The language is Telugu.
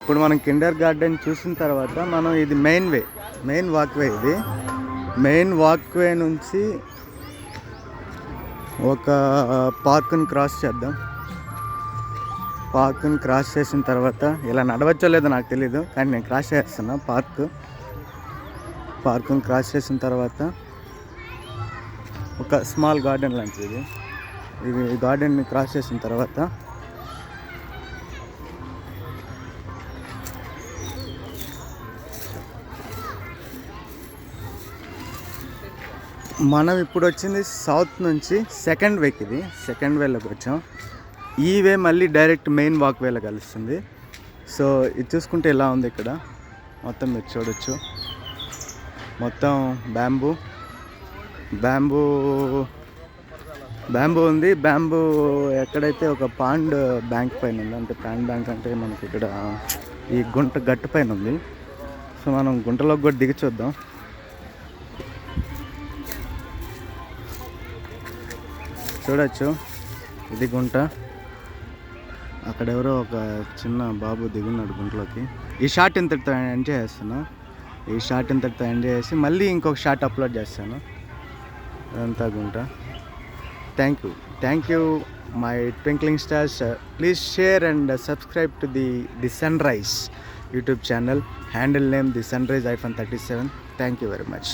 ఇప్పుడు మనం కిండర్ గార్డెన్ చూసిన తర్వాత మనం ఇది మెయిన్ వాక్వే. ఇది మెయిన్ వాక్వే నుంచి ఒక పార్క్ని క్రాస్ చేద్దాం. పార్క్ని క్రాస్ చేసిన తర్వాత ఇలా నడవచ్చో లేదో నాకు తెలీదు, కానీ నేను క్రాస్ చేస్తున్నా. పార్క్ని క్రాస్ చేసిన తర్వాత ఒక స్మాల్ గార్డెన్ లాంటిది. ఇది గార్డెన్ని క్రాస్ చేసిన తర్వాత మనం ఇప్పుడు వచ్చింది సౌత్ నుంచి సెకండ్ వేకి. ఇది సెకండ్ వేలోకి వచ్చాం. ఈ వే మళ్ళీ డైరెక్ట్ మెయిన్ వాక్ వేలో కలుస్తుంది. సో ఇది చూసుకుంటే ఇలా ఉంది. ఇక్కడ మొత్తం మీరు చూడొచ్చు, మొత్తం బ్యాంబూ ఉంది. బ్యాంబూ ఎక్కడైతే ఒక పాండ్ బ్యాంక్ పైన ఉంది, అంటే పాండ్ బ్యాంక్ అంటే మనకి ఇక్కడ ఈ గట్టు పైన ఉంది. సో మనం గుంటలోకి కూడా దిగి చూద్దాం. చూడొచ్చు, ఇది గుంట. అక్కడెవరో ఒక చిన్న బాబు దిగున్నాడు గుంటలోకి. ఈ షార్ట్ ఇంతటితో ఎంజాయ్ చేస్తాను. ఈ షార్ట్ ఇంతటితో ఎంజాయ్ చేసి మళ్ళీ ఇంకొక షార్ట్ అప్లోడ్ చేస్తాను. అదంతా గుంట. Thank you my twinkling stars. Please share and subscribe to the sunrise YouTube channel. Handle name the sunrise iPhone 37. Thank you very much.